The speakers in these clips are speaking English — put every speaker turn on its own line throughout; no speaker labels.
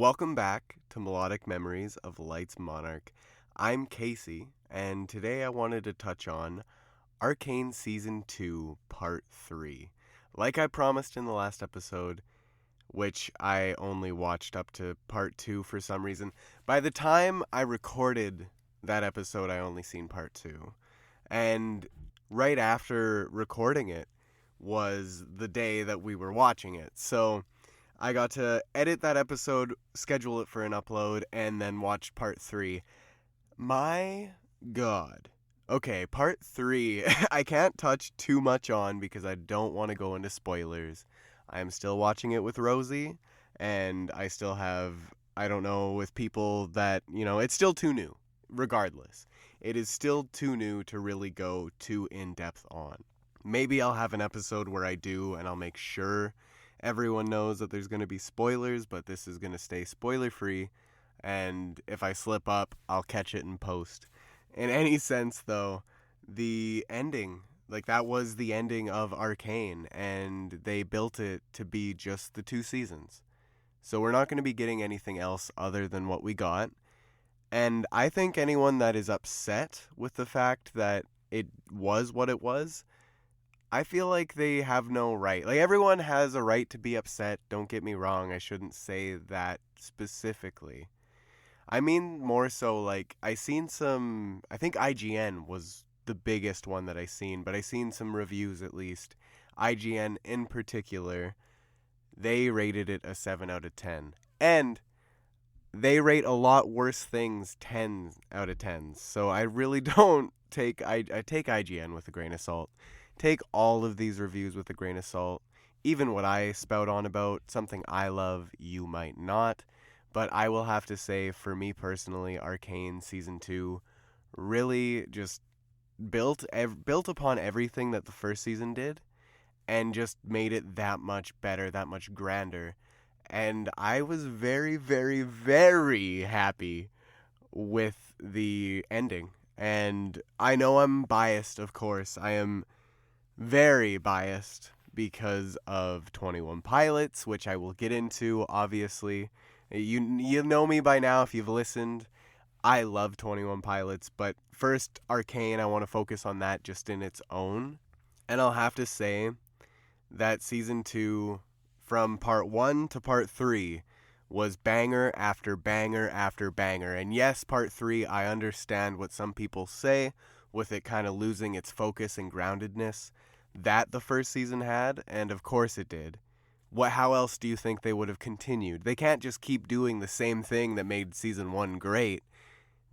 Welcome back to Melodic Memories of Light's Monarch. I'm Casey, and today I wanted to touch on Arcane Season 2, Part 3. Like I promised in the last episode, which I only watched up to Part 2 for some reason, by the time I recorded that episode, I only seen Part 2. And right after recording it was the day that we were watching it. So I got to edit that episode, schedule it for an upload, and then watch Part 3. My God. Okay, Part 3, I can't touch too much on because I don't want to go into spoilers. I'm still watching it with Rosie, and I still have, I don't know, with people that, it's still too new, regardless. It is still too new to really go too in-depth on. Maybe I'll have an episode where I do, and I'll make sure everyone knows that there's going to be spoilers, but this is going to stay spoiler-free, and if I slip up, I'll catch it in post. In any sense, though, the ending, that was the ending of Arcane, and they built it to be just the 2 seasons. So we're not going to be getting anything else other than what we got, and I think anyone that is upset with the fact that it was what it was, I feel like they have no right. Everyone has a right to be upset. Don't get me wrong. I shouldn't say that specifically. I mean more so, I seen some, I think IGN was the biggest one that I seen, but I seen some reviews at least. IGN in particular, they rated it a 7 out of 10. And they rate a lot worse things 10 out of 10s. So I really don't take, I take IGN with a grain of salt. Take all of these reviews with a grain of salt. Even what I spout on about, something I love, you might not. But I will have to say, for me personally, Arcane Season 2 really just built upon everything that the first season did and just made it that much better, that much grander. And I was very, very, very happy with the ending. And I know I'm biased, of course. I am very biased because of 21 Pilots, which I will get into, obviously. You know me by now if you've listened. I love 21 Pilots, but first, Arcane, I want to focus on that just in its own. And I'll have to say that Season 2, from Part 1 to Part 3, was banger after banger after banger. And yes, Part 3, I understand what some people say, with it kind of losing its focus and groundedness that the first season had, and of course it did. How else do you think they would have continued? They can't just keep doing the same thing that made Season 1 great.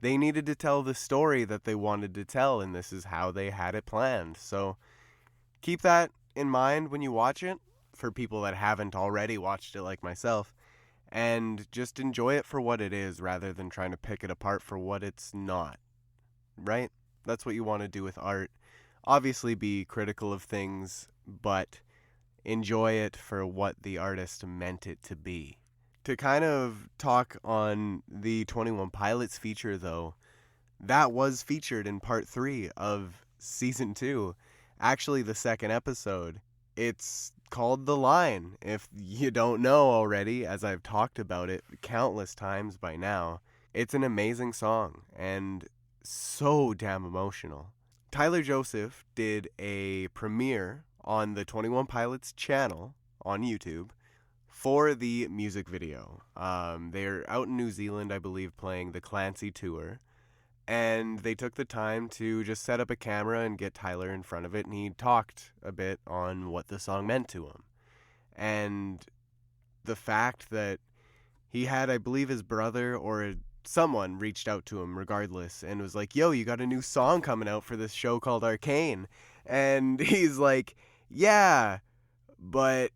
They needed to tell the story that they wanted to tell, and this is how they had it planned. So keep that in mind when you watch it, for people that haven't already watched it like myself, and just enjoy it for what it is rather than trying to pick it apart for what it's not. Right? That's what you want to do with art. Obviously be critical of things, but enjoy it for what the artist meant it to be. To kind of talk on the 21 Pilots feature, though, that was featured in Part 3 of Season 2. Actually, the second episode. It's called The Line. If you don't know already, as I've talked about it countless times by now, it's an amazing song and so damn emotional. Tyler Joseph did a premiere on the 21 Pilots channel on YouTube for the music video. They're out in New Zealand, I believe, playing the Clancy tour, and they took the time to just set up a camera and get Tyler in front of it, and he talked a bit on what the song meant to him. And the fact that he had, I believe, his brother or someone reached out to him regardless and was like, yo, you got a new song coming out for this show called Arcane. And he's like, yeah, but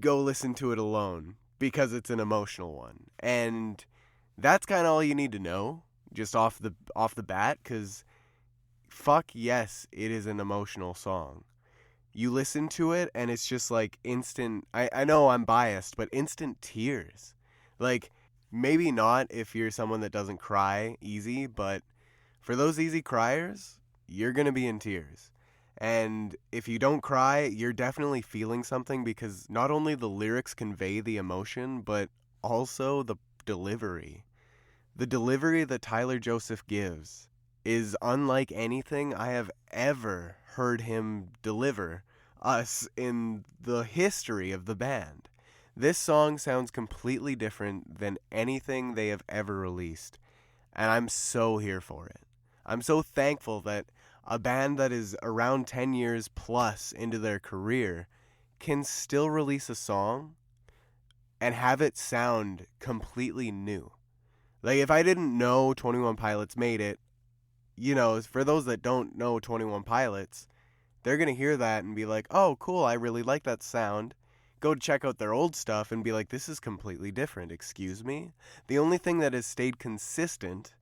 go listen to it alone because it's an emotional one. And that's kind of all you need to know just off the bat, because fuck yes, it is an emotional song. You listen to it and it's just instant, I know I'm biased, but instant tears. Maybe not if you're someone that doesn't cry easy, but for those easy criers, you're going to be in tears. And if you don't cry, you're definitely feeling something, because not only the lyrics convey the emotion, but also the delivery. The delivery that Tyler Joseph gives is unlike anything I have ever heard him deliver us in the history of the band. This song sounds completely different than anything they have ever released, and I'm so here for it. I'm so thankful that a band that is around 10 years plus into their career can still release a song and have it sound completely new. Like, if I didn't know 21 Pilots made it, for those that don't know 21 Pilots, they're going to hear that and be like, oh, cool, I really like that sound. Go check out their old stuff and be like, this is completely different, excuse me? The only thing that has stayed consistent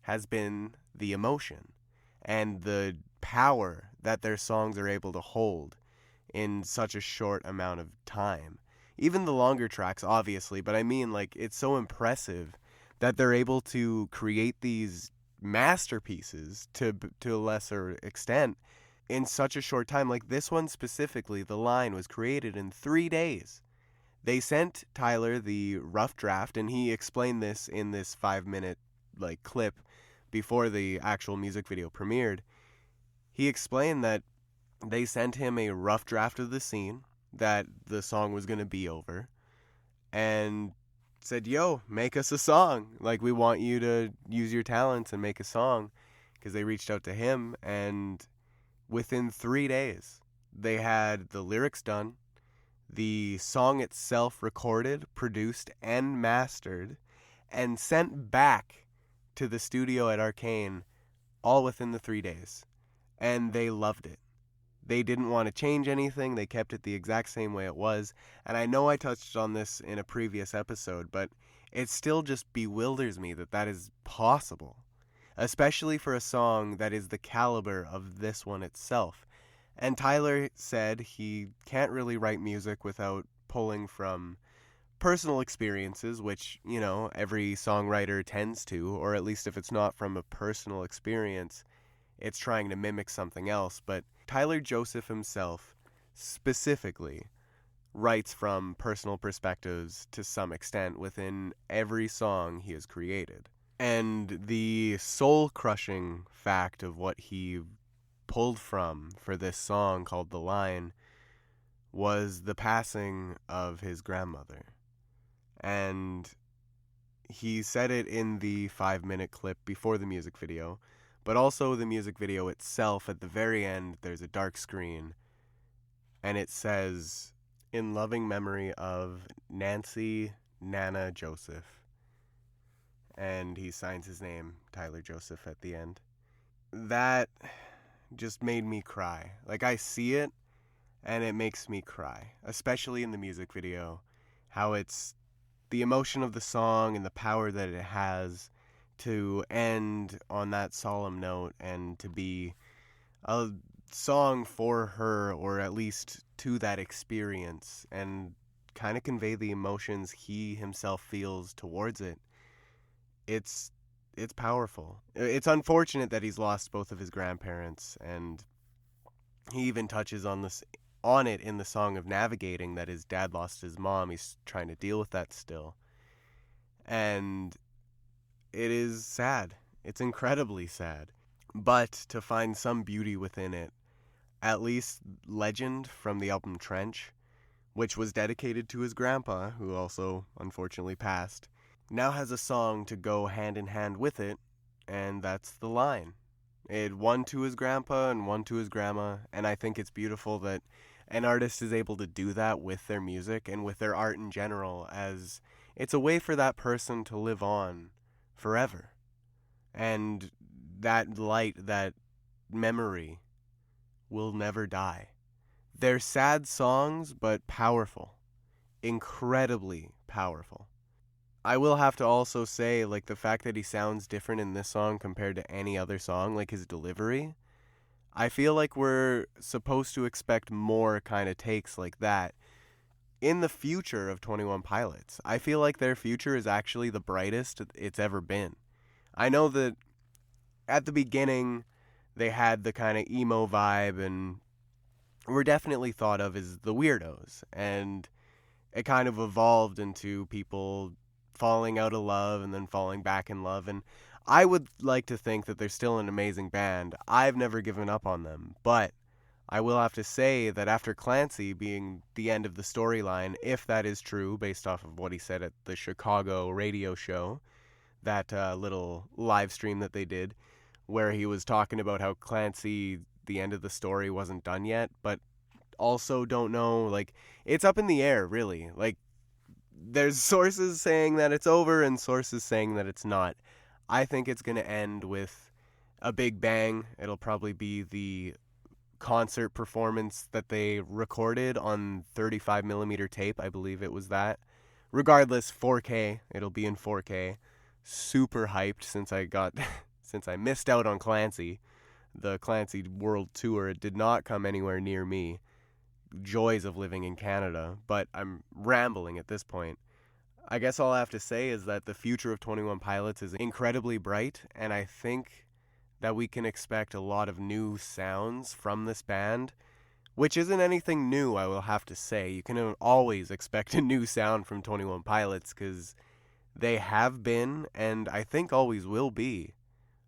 has been the emotion and the power that their songs are able to hold in such a short amount of time. Even the longer tracks, obviously, but I mean, like, it's so impressive that they're able to create these masterpieces to a lesser extent in such a short time. Like this one specifically, The Line was created in 3 days. They sent Tyler the rough draft, and he explained this in this 5-minute clip before the actual music video premiered. He explained that they sent him a rough draft of the scene that the song was going to be over, and said, yo, make us a song. Like, we want you to use your talents and make a song, because they reached out to him, and within 3 days, they had the lyrics done, the song itself recorded, produced, and mastered, and sent back to the studio at Arcane, all within the 3 days. And they loved it. They didn't want to change anything. They kept it the exact same way it was. And I know I touched on this in a previous episode, but it still just bewilders me that that is possible, especially for a song that is the caliber of this one itself. And Tyler said he can't really write music without pulling from personal experiences, which, every songwriter tends to, or at least if it's not from a personal experience, it's trying to mimic something else. But Tyler Joseph himself specifically writes from personal perspectives to some extent within every song he has created. And the soul-crushing fact of what he pulled from for this song called The Line was the passing of his grandmother. And he said it in the 5-minute clip before the music video, but also the music video itself. At the very end, there's a dark screen, and it says, in loving memory of Nancy Nana Joseph. And he signs his name, Tyler Joseph, at the end. That just made me cry. Like, I see it, and it makes me cry, especially in the music video, how it's the emotion of the song and the power that it has to end on that solemn note and to be a song for her, or at least to that experience, and kind of convey the emotions he himself feels towards it. It's powerful. It's unfortunate that he's lost both of his grandparents, and he even touches on it in the song of Navigating, that his dad lost his mom. He's trying to deal with that still. And it is sad. It's incredibly sad. But to find some beauty within it, at least Legend from the album Trench, which was dedicated to his grandpa, who also unfortunately passed, now has a song to go hand in hand with it, and that's The Line. It one to his grandpa and one to his grandma, and I think it's beautiful that an artist is able to do that with their music and with their art in general, as it's a way for that person to live on forever. And that light, that memory, will never die. They're sad songs, but powerful. Incredibly powerful. I will have to also say, the fact that he sounds different in this song compared to any other song, his delivery, I feel like we're supposed to expect more kind of takes like that in the future of 21 Pilots. I feel like their future is actually the brightest it's ever been. I know that at the beginning they had the kind of emo vibe and were definitely thought of as the weirdos, and it kind of evolved into people falling out of love and then falling back in love. And I would like to think that they're still an amazing band. I've never given up on them, but I will have to say that after Clancy being the end of the storyline, if that is true, based off of what he said at the Chicago radio show, that little live stream that they did, where he was talking about how Clancy, the end of the story wasn't done yet, but also don't know, like, it's up in the air, really. Like, there's sources saying that it's over and sources saying that it's not. I think it's going to end with a big bang. It'll probably be the concert performance that they recorded on 35 millimeter tape. I believe it was that. Regardless, 4K. It'll be in 4K. Super hyped since I missed out on Clancy. The Clancy World Tour, it did not come anywhere near me. Joys of living in Canada, but I'm rambling at this point. I guess all I have to say is that the future of 21 Pilots is incredibly bright, and I think that we can expect a lot of new sounds from this band, which isn't anything new, I will have to say. You can always expect a new sound from 21 Pilots, because they have been, and I think always will be,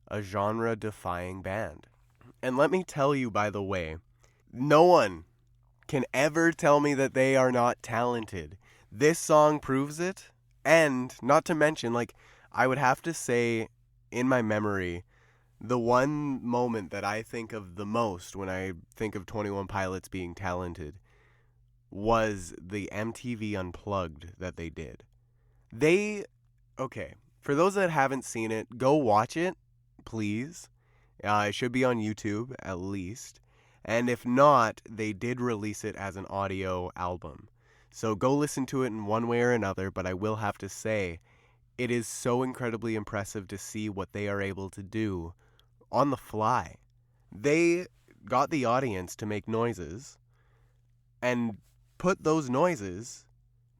a genre-defying band. And let me tell you, by the way, no one can ever tell me that they are not talented. This song proves it, and not to mention, like, I would have to say, in my memory, the one moment that I think of the most when I think of 21 Pilots being talented was the MTV Unplugged that they did. Okay, for those that haven't seen it, go watch it, please. It should be on YouTube, at least. And if not, they did release it as an audio album. So go listen to it in one way or another, but I will have to say, it is so incredibly impressive to see what they are able to do on the fly. They got the audience to make noises and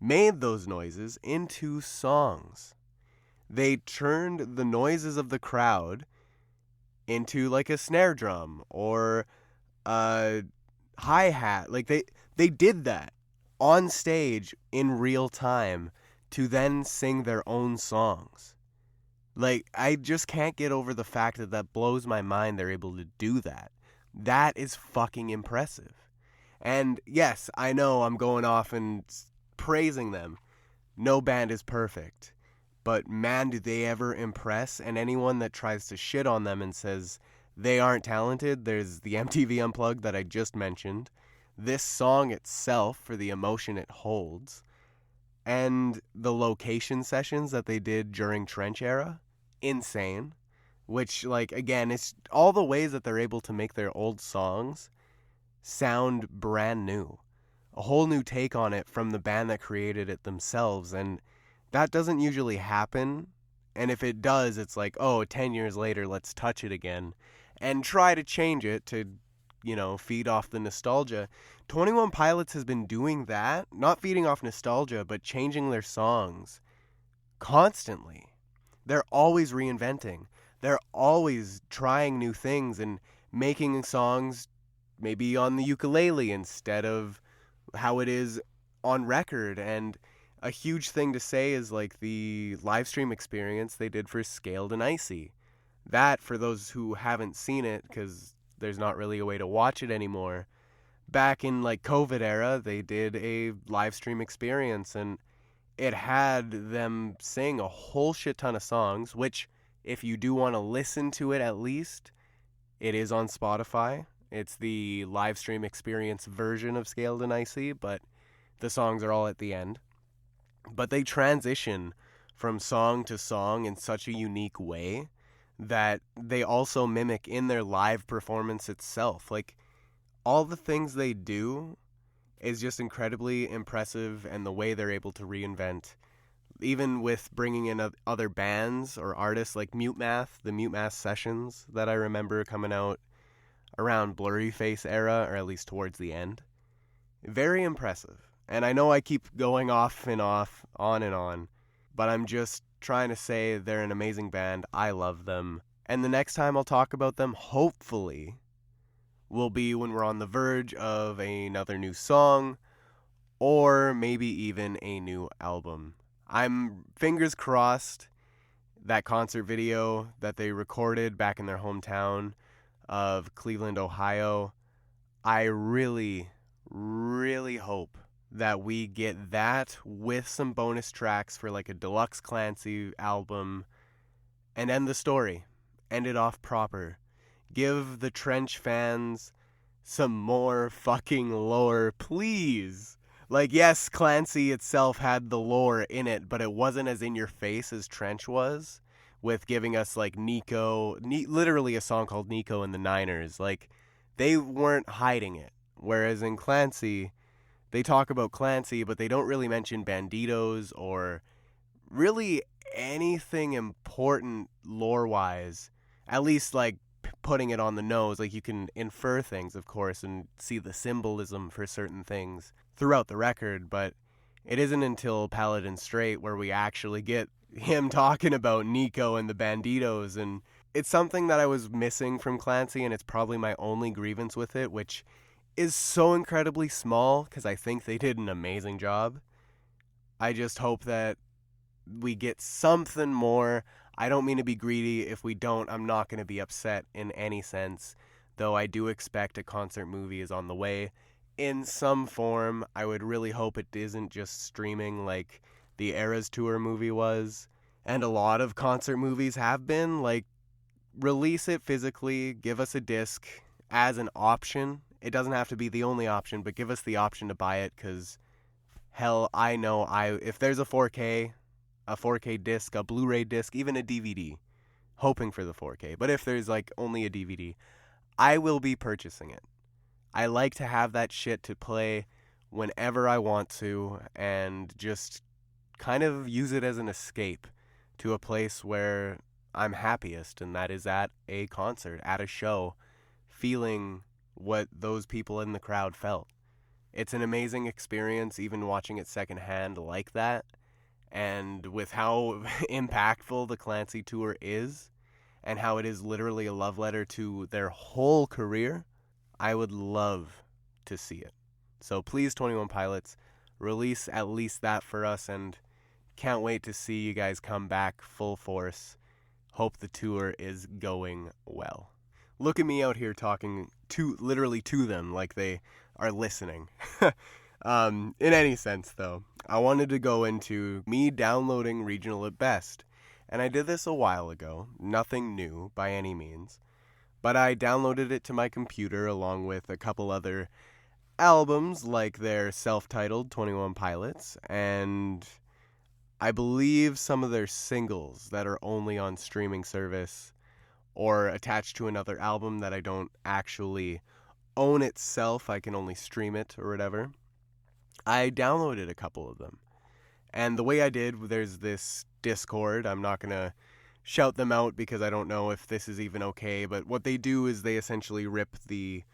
made those noises into songs. They turned the noises of the crowd into like a snare drum or a hi-hat. Like they did that on stage in real time to then sing their own songs. Like, I just can't get over the fact that blows my mind they're able to do that. That is fucking impressive. And yes, I know I'm going off and praising them. No band is perfect. But man, do they ever impress. And anyone that tries to shit on them and says they aren't talented, there's the MTV Unplugged that I just mentioned. This song itself, for the emotion it holds. And the location sessions that they did during Trench Era. Insane. Which, like, again, it's all the ways that they're able to make their old songs sound brand new. A whole new take on it from the band that created it themselves. And that doesn't usually happen. And if it does, it's like, 10 years later, let's touch it again. And try to change it to, feed off the nostalgia. 21 Pilots has been doing that. Not feeding off nostalgia, but changing their songs constantly. They're always reinventing. They're always trying new things and making songs maybe on the ukulele instead of how it is on record. And a huge thing to say is like the live stream experience they did for Scaled and Icy. That, for those who haven't seen it, because there's not really a way to watch it anymore, back in like COVID era, they did a live stream experience and it had them sing a whole shit ton of songs, which if you do want to listen to it at least, it is on Spotify. It's the live stream experience version of Scaled and Icy, but the songs are all at the end. But they transition from song to song in such a unique way that they also mimic in their live performance itself. Like, all the things they do is just incredibly impressive, and the way they're able to reinvent, even with bringing in other bands or artists like Mute Math, the Mute Math sessions that I remember coming out around Blurry Face era, or at least towards the end. Very impressive. And I know I keep going off and on, but I'm just trying to say they're an amazing band. I love them. And the next time I'll talk about them, hopefully, will be when we're on the verge of another new song, or maybe even a new album. I'm fingers crossed that concert video that they recorded back in their hometown of Cleveland, Ohio. I really, really hope that we get that with some bonus tracks for like a deluxe Clancy album and end the story. End it off proper. Give the Trench fans some more fucking lore, please. Like, yes, Clancy itself had the lore in it, but it wasn't as in your face as Trench was, with giving us like literally a song called Nico and the Niners. Like, they weren't hiding it. Whereas in Clancy, they talk about Clancy, but they don't really mention Banditos or really anything important lore-wise. At least, like, putting it on the nose. Like, you can infer things, of course, and see the symbolism for certain things throughout the record, but it isn't until Paladin Straight where we actually get him talking about Nico and the Banditos, and it's something that I was missing from Clancy, and it's probably my only grievance with it, which is so incredibly small, because I think they did an amazing job. I just hope that we get something more. I don't mean to be greedy. If we don't, I'm not going to be upset in any sense, though I do expect a concert movie is on the way in some form. I would really hope it isn't just streaming like the Eras Tour movie was, and a lot of concert movies have been. Like, release it physically, give us a disc as an option. It doesn't have to be the only option, but give us the option to buy it, because hell, I know if there's a 4K disc, a Blu-ray disc, even a DVD, hoping for the 4K, but if there's like only a DVD, I will be purchasing it. I like to have that shit to play whenever I want to, and just kind of use it as an escape to a place where I'm happiest, and that is at a concert, at a show, feeling what those people in the crowd felt. It's an amazing experience, even watching it secondhand like that, and with how impactful the Clancy tour is, and how it is literally a love letter to their whole career, I would love to see it. So please, 21 Pilots, release at least that for us, and can't wait to see you guys come back full force. Hope the tour is going well. Look at me out here talking literally to them like they are listening. In any sense, though, I wanted to go into me downloading Regional at Best. And I did this a while ago, nothing new by any means. But I downloaded it to my computer along with a couple other albums, like their self-titled 21 Pilots, and I believe some of their singles that are only on streaming service or attached to another album that I don't actually own itself. I can only stream it or whatever. I downloaded a couple of them. And the way I did, there's this Discord. I'm not going to shout them out because I don't know if this is even okay, but what they do is they essentially rip the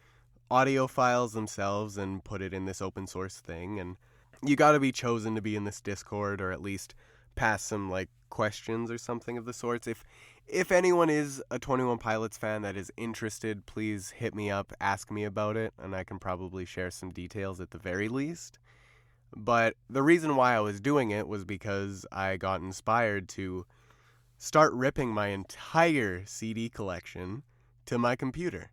audio files themselves and put it in this open source thing, and you got to be chosen to be in this Discord, or at least pass some like questions or something of the sorts. If anyone is a 21 Pilots fan that is interested, please hit me up, ask me about it, and I can probably share some details at the very least. But the reason why I was doing it was because I got inspired to start ripping my entire CD collection to my computer.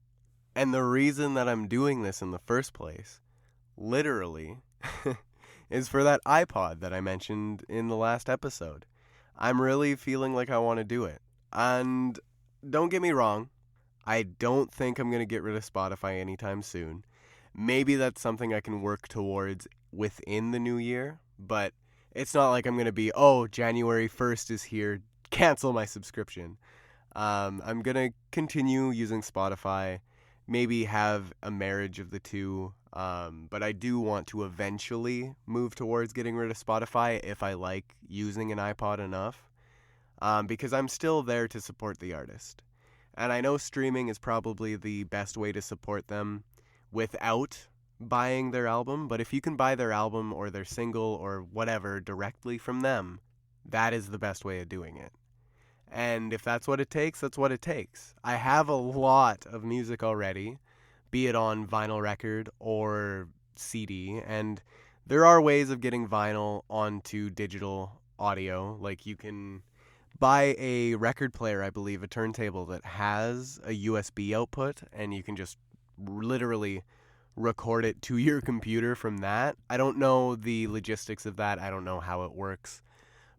And the reason that I'm doing this in the first place, literally, is for that iPod that I mentioned in the last episode. I'm really feeling like I want to do it. And don't get me wrong, I don't think I'm going to get rid of Spotify anytime soon. Maybe that's something I can work towards within the new year, but it's not like I'm going to be, January 1st is here, cancel my subscription. I'm going to continue using Spotify, maybe have a marriage of the two, but I do want to eventually move towards getting rid of Spotify if I like using an iPod enough, because I'm still there to support the artist. And I know streaming is probably the best way to support them without buying their album, but if you can buy their album or their single or whatever directly from them, that is the best way of doing it. And if that's what it takes, that's what it takes. I have a lot of music already, be it on vinyl record or CD, and there are ways of getting vinyl onto digital audio. Like, you can buy a record player, I believe, a turntable that has a USB output, and you can just literally record it to your computer from that. I don't know the logistics of that. I don't know how it works.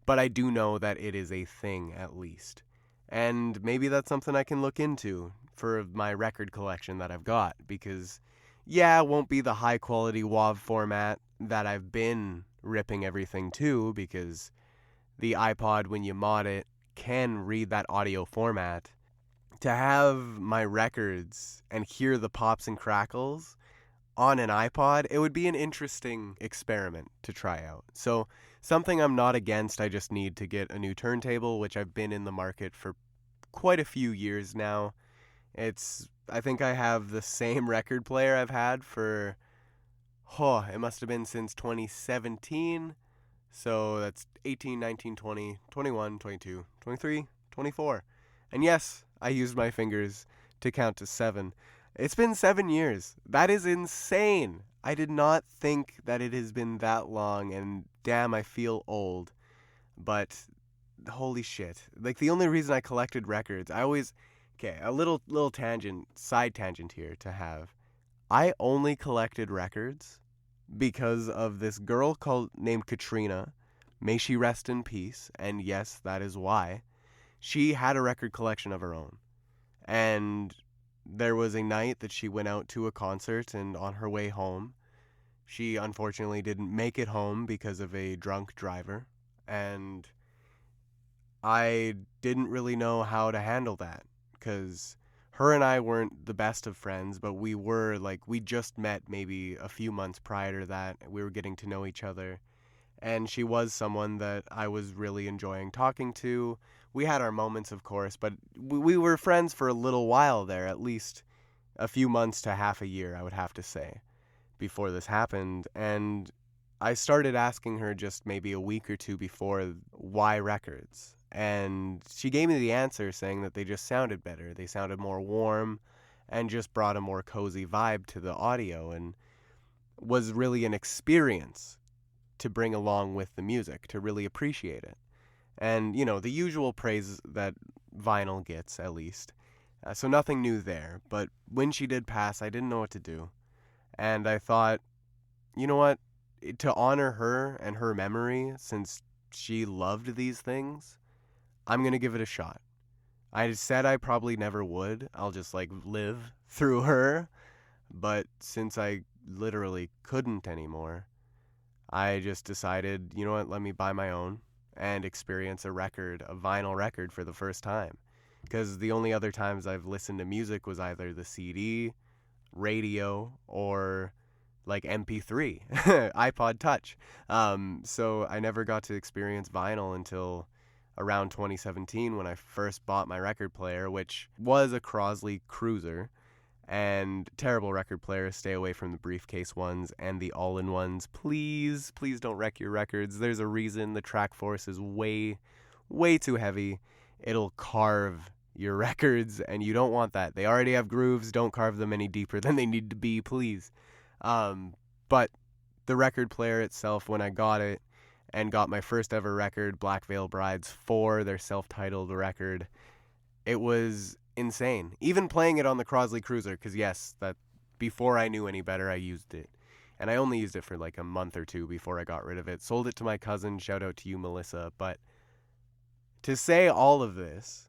But I do know that it is a thing, at least. And maybe that's something I can look into for my record collection that I've got. Because, yeah, it won't be the high-quality WAV format that I've been ripping everything to, because the iPod, when you mod it, can read that audio format. To have my records and hear the pops and crackles on an iPod, it would be an interesting experiment to try out. So, something I'm not against. I just need to get a new turntable, which I've been in the market for quite a few years now. I think I have the same record player I've had for, it must have been since 2017. So that's 18, 19, 20, 21, 22, 23, 24. And yes, I used my fingers to count to 7. It's been 7 years. That is insane. I did not think that it has been that long, and damn, I feel old. But holy shit. Like, the only reason I collected records, okay, a little side tangent here to have. I only collected records because of this girl named Katrina. May she rest in peace. And yes, that is why. She had a record collection of her own. And there was a night that she went out to a concert, and on her way home, she unfortunately didn't make it home because of a drunk driver. And I didn't really know how to handle that, because her and I weren't the best of friends, but we just met maybe a few months prior to that. We were getting to know each other, and she was someone that I was really enjoying talking to. We had our moments, of course, but we were friends for a little while there, at least a few months to half a year, I would have to say, before this happened. And I started asking her just maybe a week or two before, why records? And she gave me the answer, saying that they just sounded better. They sounded more warm and just brought a more cozy vibe to the audio, and was really an experience to bring along with the music, to really appreciate it. And, the usual praise that vinyl gets, at least. So nothing new there. But when she did pass, I didn't know what to do. And I thought, you know what? To honor her and her memory, since she loved these things, I'm going to give it a shot. I said I probably never would. I'll just, live through her. But since I literally couldn't anymore, I just decided, you know what, let me buy my own and experience a vinyl record for the first time. Because the only other times I've listened to music was either the CD, radio, or MP3, iPod Touch. So I never got to experience vinyl until around 2017 when I first bought my record player, which was a Crosley Cruiser. And terrible record players, stay away from the briefcase ones and the all-in-ones. Please don't wreck your records. There's a reason the track force is way, way too heavy. It'll carve your records, and you don't want that. They already have grooves. Don't carve them any deeper than they need to be, please. But the record player itself, when I got it and got my first ever record, Black Veil Brides 4, their self-titled record, it was insane. Even playing it on the Crosley Cruiser, because yes, that before I knew any better, I used it. And I only used it for a month or two before I got rid of it. Sold it to my cousin. Shout out to you, Melissa. But to say all of this,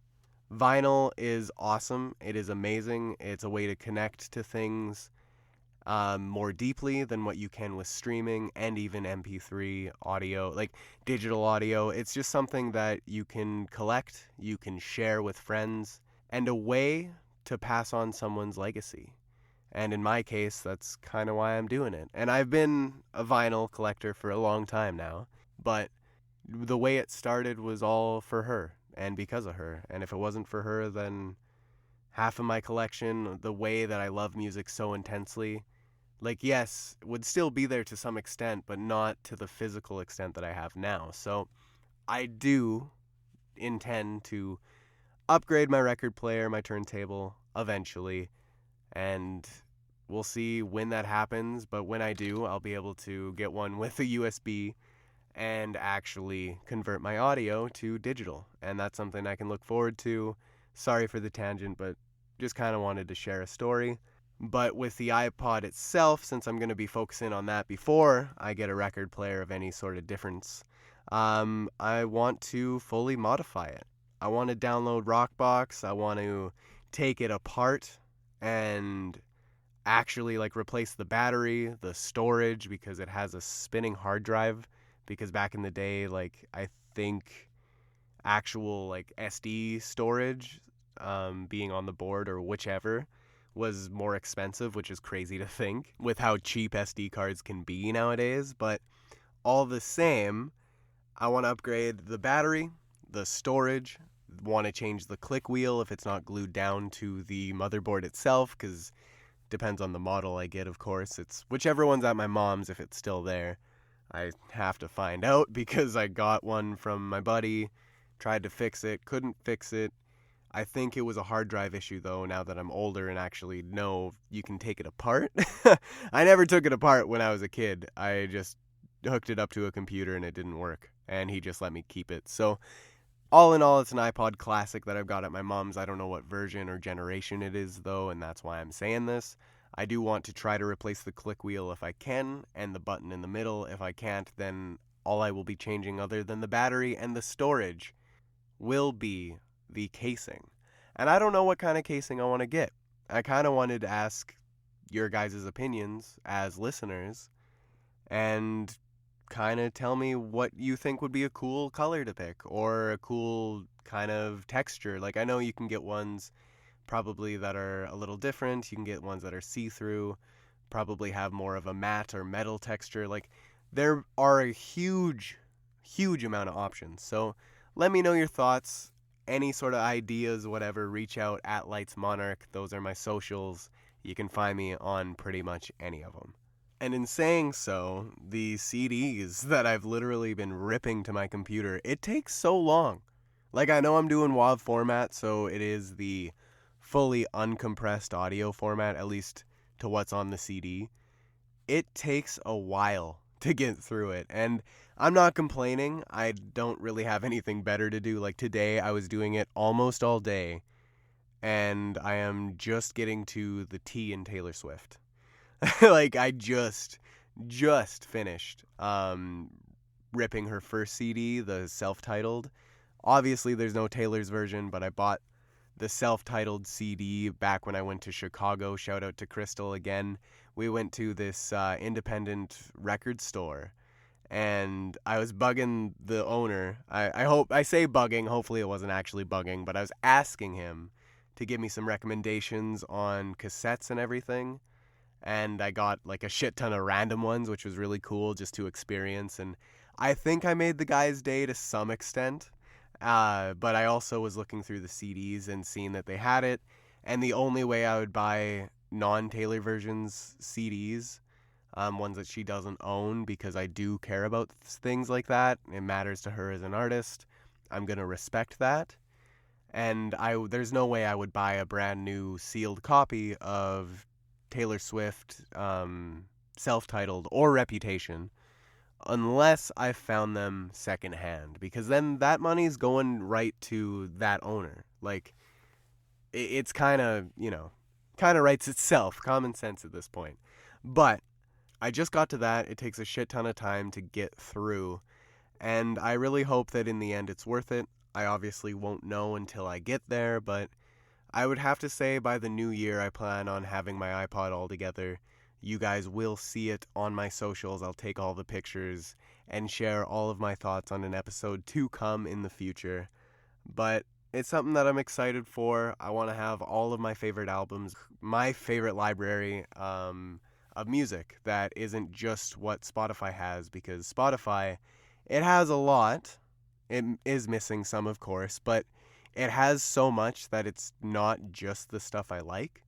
vinyl is awesome. It is amazing. It's a way to connect to things more deeply than what you can with streaming and even MP3 audio, digital audio. It's just something that you can collect, you can share with friends, and a way to pass on someone's legacy. And in my case, that's kind of why I'm doing it. And I've been a vinyl collector for a long time now, but the way it started was all for her and because of her. And if it wasn't for her, then half of my collection, the way that I love music so intensely, yes, would still be there to some extent, but not to the physical extent that I have now. So I do intend to upgrade my record player, my turntable, eventually, and we'll see when that happens. But when I do, I'll be able to get one with a USB and actually convert my audio to digital. And that's something I can look forward to. Sorry for the tangent, but just kind of wanted to share a story. But with the iPod itself, since I'm going to be focusing on that before I get a record player of any sort of difference, I want to fully modify it. I want to download Rockbox. I want to take it apart and actually like replace the battery, the storage, because it has a spinning hard drive. Because back in the day, like I think actual like SD storage, being on the board or whichever, was more expensive, which is crazy to think with how cheap SD cards can be nowadays. But all the same, I want to upgrade the battery, the storage, want to change the click wheel if it's not glued down to the motherboard itself, because depends on the model I get, of course. It's whichever one's at my mom's, if it's still there. I have to find out because I got one from my buddy, tried to fix it, couldn't fix it. I think it was a hard drive issue, though, now that I'm older and actually know you can take it apart. I never took it apart when I was a kid. I just hooked it up to a computer and it didn't work, and he just let me keep it. So all in all, it's an iPod Classic that I've got at my mom's. I don't know what version or generation it is, though, and that's why I'm saying this. I do want to try to replace the click wheel if I can, and the button in the middle. If I can't, then all I will be changing other than the battery and the storage will be the casing. And I don't know what kind of casing I want to get. I kind of wanted to ask your guys' opinions as listeners and kind of tell me what you think would be a cool color to pick or a cool kind of texture. Like, I know you can get ones probably that are a little different. You can get ones that are see-through, probably have more of a matte or metal texture. Like, there are a huge amount of options. So let me know your thoughts, any sort of ideas, whatever. Reach out at Lights Monarch. Those are my socials. You can find me on pretty much any of them. And in saying so, the CDs that I've literally been ripping to my computer, it takes so long. Like, I know I'm doing WAV format, so it is the fully uncompressed audio format, at least to what's on the CD. It takes a while to get through it, and I'm not complaining. I don't really have anything better to do. Like today, I was doing it almost all day, and I am just getting to the T in Taylor Swift. Like, I just finished ripping her first CD, the self-titled. Obviously, there's no Taylor's version, but I bought the self-titled CD back when I went to Chicago. Shout out to Crystal again. We went to this independent record store, and I was bugging the owner. I say bugging, hopefully it wasn't actually bugging, but I was asking him to give me some recommendations on cassettes and everything. And I got like a shit ton of random ones, which was really cool just to experience. And I think I made the guy's day to some extent. But I also was looking through the CDs and seeing that they had it. And the only way I would buy non-Taylor versions CDs, ones that she doesn't own, because I do care about things like that. It matters to her as an artist. I'm going to respect that. And there's no way I would buy a brand new sealed copy of Taylor Swift, self-titled or Reputation, unless I found them secondhand, because then that money's going right to that owner. Like, it's kind of writes itself, common sense at this point. But I just got to that. It takes a shit ton of time to get through, and I really hope that in the end it's worth it. I obviously won't know until I get there, but I would have to say by the new year I plan on having my iPod all together. You guys will see it on my socials. I'll take all the pictures and share all of my thoughts on an episode to come in the future. But it's something that I'm excited for. I want to have all of my favorite albums, my favorite library of music that isn't just what Spotify has, because Spotify, it has a lot. It is missing some, of course, but it has so much that it's not just the stuff I like,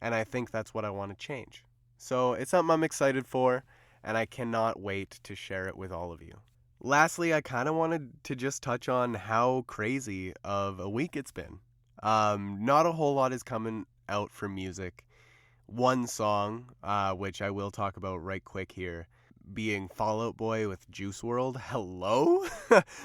and I think that's what I want to change. So it's something I'm excited for, and I cannot wait to share it with all of you. Lastly, I kind of wanted to just touch on how crazy of a week it's been. Not a whole lot is coming out for music. One song, which I will talk about right quick here, being Fall Out Boy with Juice WRLD. Hello?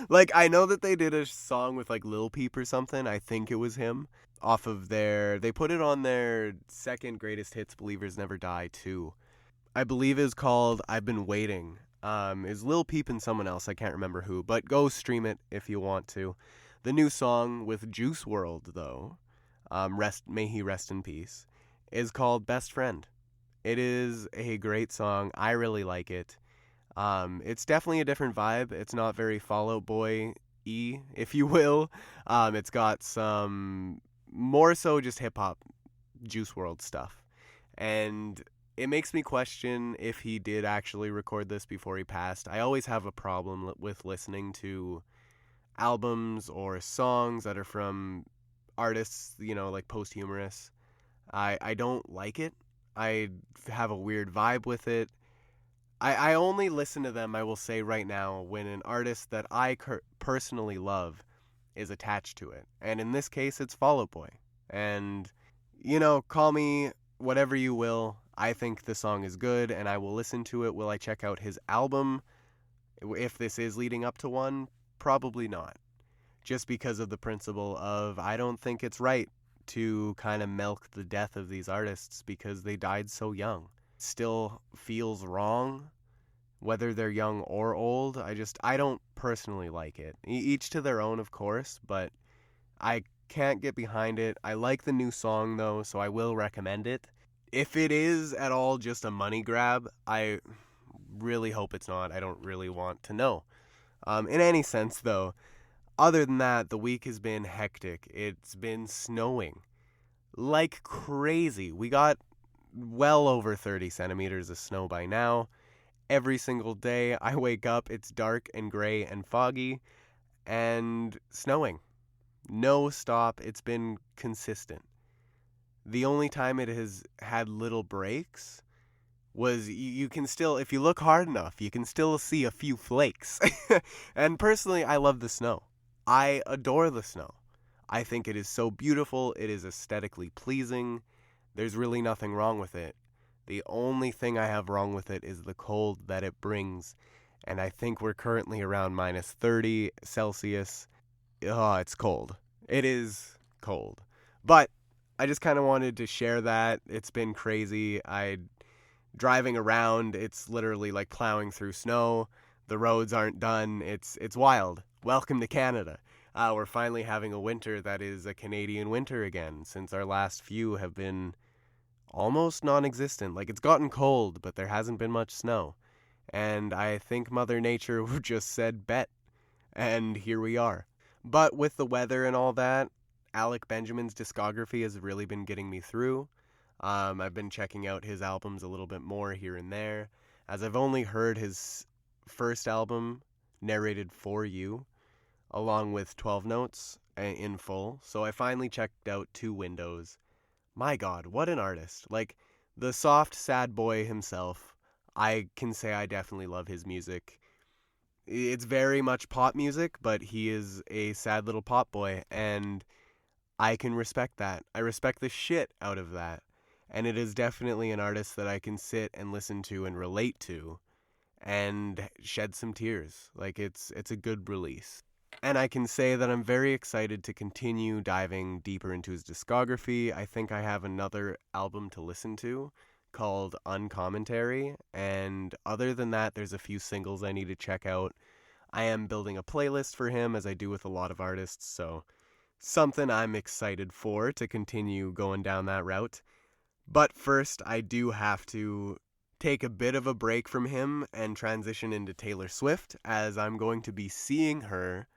Like, I know that they did a song with, like, Lil Peep or something. I think it was him. Off of they put it on their second greatest hits, Believers Never Die 2. I believe is called I've Been Waiting. Is Lil Peep and someone else, I can't remember who, but go stream it if you want to. The new song with Juice WRLD, though, may he rest in peace, is called Best Friend. It is a great song. I really like it. It's definitely a different vibe. It's not very Fall Out Boy-y, if you will. It's got some more so just hip-hop Juice WRLD stuff. And it makes me question if he did actually record this before he passed. I always have a problem with listening to albums or songs that are from artists, like posthumous. I don't like it. I have a weird vibe with it. I only listen to them, I will say right now, when an artist that I personally love is attached to it. And in this case, it's Fall Out Boy. And, call me whatever you will. I think the song is good, and I will listen to it. Will I check out his album if this is leading up to one? Probably not. Just because of the principle of I don't think it's right to kind of milk the death of these artists because they died so young. Still feels wrong, whether they're young or old. I don't personally like it. Each to their own, of course, but I can't get behind it. I like the new song, though, so I will recommend it. If it is at all just a money grab, I really hope it's not. I don't really want to know. In any sense, though, other than that, the week has been hectic. It's been snowing like crazy. We got well over 30 centimeters of snow by now. Every single day I wake up, it's dark and gray and foggy and snowing. No stop. It's been consistent. The only time it has had little breaks was you can still, if you look hard enough, you can still see a few flakes. And personally, I love the snow. I adore the snow. I think it is so beautiful. It is aesthetically pleasing. There's really nothing wrong with it. The only thing I have wrong with it is the cold that it brings. And I think we're currently around minus 30 Celsius. Oh, it's cold. It is cold. But I just kind of wanted to share that. It's been crazy. Driving around, it's literally like plowing through snow. The roads aren't done. It's wild. Welcome to Canada. We're finally having a winter that is a Canadian winter again, since our last few have been almost non-existent. Like, it's gotten cold, but there hasn't been much snow. And I think Mother Nature just said bet. And here we are. But with the weather and all that, Alec Benjamin's discography has really been getting me through. I've been checking out his albums a little bit more here and there, as I've only heard his first album narrated for you, along with 12 Notes in full. So I finally checked out Two Windows. My God, what an artist. Like, the soft, sad boy himself. I can say I definitely love his music. It's very much pop music, but he is a sad little pop boy, and I can respect that. I respect the shit out of that. And it is definitely an artist that I can sit and listen to and relate to and shed some tears. Like, it's a good release. And I can say that I'm very excited to continue diving deeper into his discography. I think I have another album to listen to called Uncommentary, and other than that, there's a few singles I need to check out. I am building a playlist for him, as I do with a lot of artists, so something I'm excited for to continue going down that route. But first, I do have to take a bit of a break from him and transition into Taylor Swift, as I'm going to be seeing her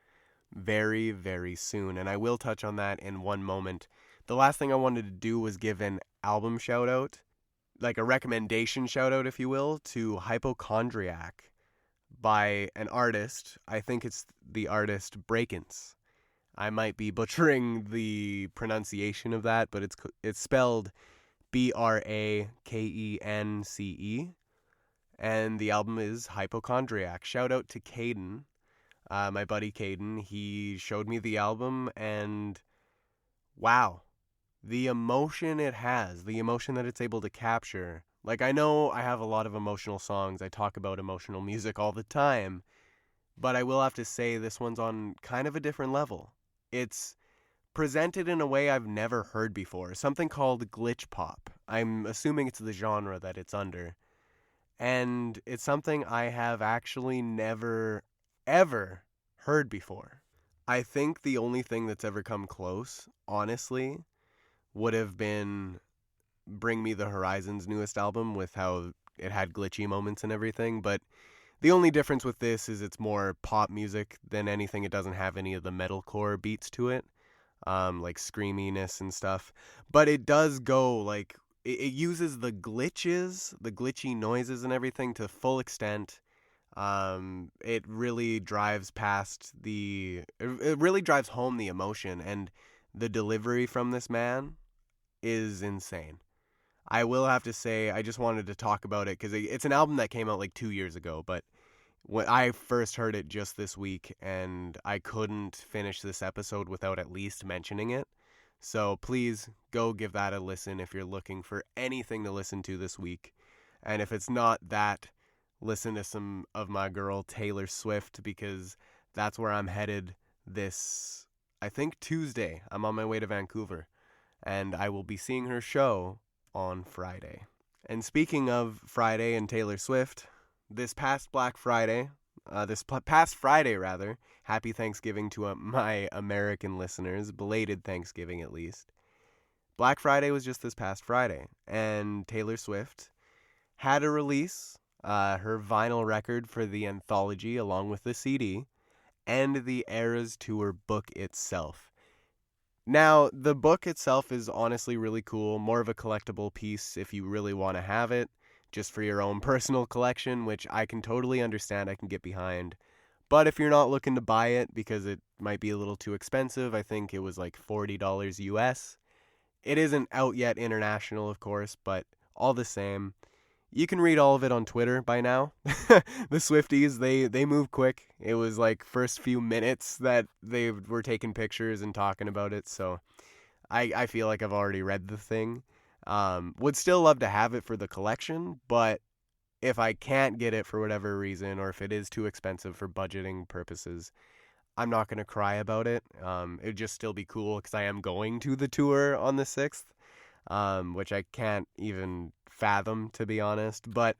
very, very soon, and I will touch on that in one moment. The last thing I wanted to do was give an album shout-out, like a recommendation shout-out, if you will, to Hypochondriac by an artist. I think it's the artist Brakence. I might be butchering the pronunciation of that, but it's spelled Brakence, and the album is Hypochondriac. Shout out to Caden, my buddy Caden. He showed me the album, and wow, the emotion it has, the emotion that it's able to capture Like, I know I have a lot of emotional songs. I talk about emotional music all the time. But I will have to say this one's on kind of a different level. It's presented in a way I've never heard before. Something called glitch pop. I'm assuming it's the genre that it's under. And it's something I have actually never, ever heard before. I think the only thing that's ever come close, honestly, would have been Bring Me the Horizon's newest album with how it had glitchy moments and everything. But the only difference with this is it's more pop music than anything. It doesn't have any of the metalcore beats to it, like screaminess and stuff. But it does go, like, it uses the glitches, the glitchy noises and everything to full extent. It really drives it really drives home the emotion, and the delivery from this man is insane. I will have to say, I just wanted to talk about it because it's an album that came out like 2 years ago, but when I first heard it just this week, and I couldn't finish this episode without at least mentioning it. So please go give that a listen if you're looking for anything to listen to this week. And if it's not that, listen to some of my girl Taylor Swift, because that's where I'm headed this, I think, Tuesday. I'm on my way to Vancouver, and I will be seeing her show on Friday. And speaking of Friday and Taylor Swift, this past Friday, happy Thanksgiving to my American listeners, belated Thanksgiving at least. Black Friday was just this past Friday, and Taylor Swift had a release, her vinyl record for the anthology along with the CD, and the Eras Tour book itself. Now, the book itself is honestly really cool, more of a collectible piece if you really want to have it, just for your own personal collection, which I can totally understand, I can get behind. But if you're not looking to buy it because it might be a little too expensive, I think it was like $40 US. It isn't out yet international, of course, but all the same, you can read all of it on Twitter by now. The Swifties, they move quick. It was like first few minutes that they were taking pictures and talking about it, so I feel like I've already read the thing. Would still love to have it for the collection, but if I can't get it for whatever reason, or if it is too expensive for budgeting purposes, I'm not going to cry about it. It would just still be cool because I am going to the tour on the 6th, which I can't even fathom, to be honest. But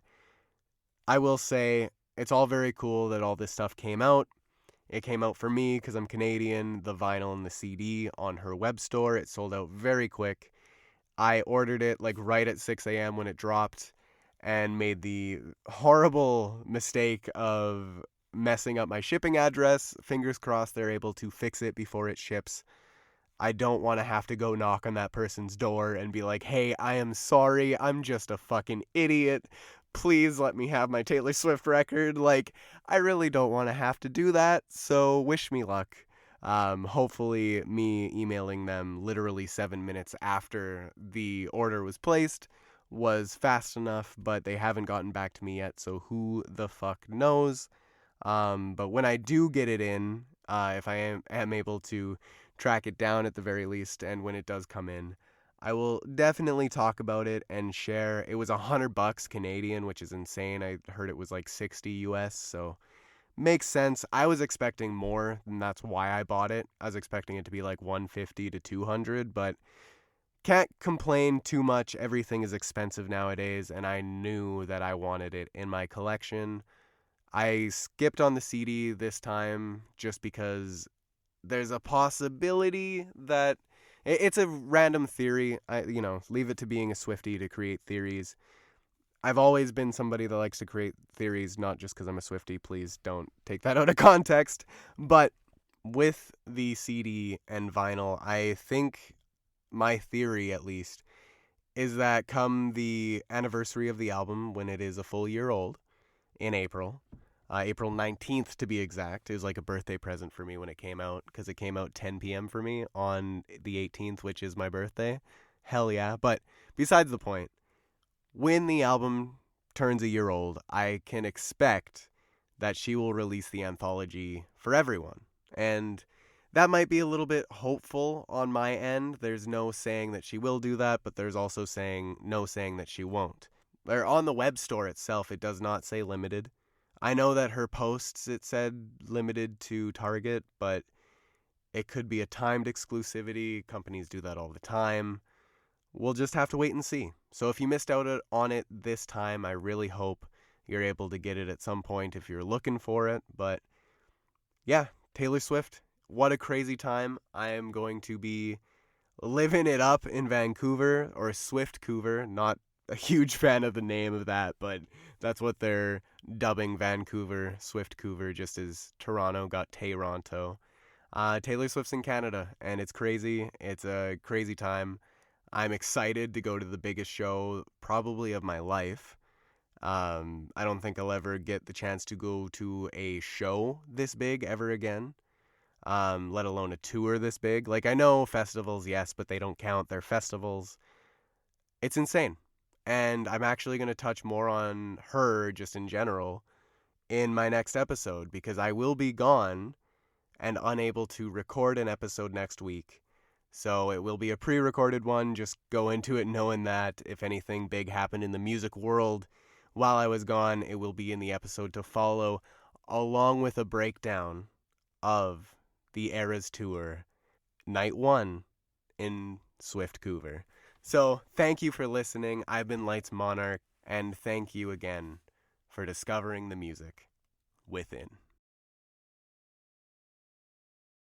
I will say it's all very cool that all this stuff came out. It came out for me because I'm Canadian, the vinyl and the CD on her web store. It sold out very quick. I ordered it like right at 6 a.m. when it dropped and made the horrible mistake of messing up my shipping address. Fingers crossed they're able to fix it before it ships. I don't want to have to go knock on that person's door and be like, hey, I am sorry, I'm just a fucking idiot. Please let me have my Taylor Swift record. Like, I really don't want to have to do that, so wish me luck. Hopefully me emailing them literally 7 minutes after the order was placed was fast enough, but they haven't gotten back to me yet, so who the fuck knows. But when I do get it in, if I am able to track it down at the very least, and when it does come in, I will definitely talk about it and share. It was $100 Canadian, which is insane. I heard it was like 60 US, so makes sense. I was expecting more, and that's why I bought it. I was expecting it to be like 150 to 200, but can't complain too much. Everything is expensive nowadays, and I knew that I wanted it in my collection. I skipped on the CD this time just because there's a possibility that it's a random theory. Leave it to being a Swiftie to create theories. I've always been somebody that likes to create theories, not just because I'm a Swiftie. Please don't take that out of context. But with the CD and vinyl, I think my theory, at least, is that come the anniversary of the album, when it is a full year old, in April, April 19th to be exact. It was like a birthday present for me when it came out, because it came out 10 p.m. for me on the 18th, which is my birthday. Hell yeah. But besides the point, when the album turns a year old, I can expect that she will release the anthology for everyone. And that might be a little bit hopeful on my end. There's no saying that she will do that, but there's also no saying that she won't. Or on the web store itself, it does not say limited. I know that her posts, it said limited to Target, but it could be a timed exclusivity. Companies do that all the time. We'll just have to wait and see. So if you missed out on it this time, I really hope you're able to get it at some point if you're looking for it. But yeah, Taylor Swift, what a crazy time. I am going to be living it up in Vancouver, or Swiftcouver. Not a huge fan of the name of that, but that's what they're dubbing Vancouver, Swiftcouver, just as Toronto got Toronto. Taylor Swift's in Canada, and it's crazy. It's a crazy time. I'm excited to go to the biggest show probably of my life. I don't think I'll ever get the chance to go to a show this big ever again, let alone a tour this big. Like, I know festivals, yes, but they don't count. They're festivals. It's insane. And I'm actually going to touch more on her just in general in my next episode because I will be gone and unable to record an episode next week. So it will be a pre-recorded one. Just go into it knowing that if anything big happened in the music world while I was gone, it will be in the episode to follow, along with a breakdown of the Eras Tour, Night 1 in Swiftcouver. So thank you for listening. I've been Lights Monarch, and thank you again for discovering the music within.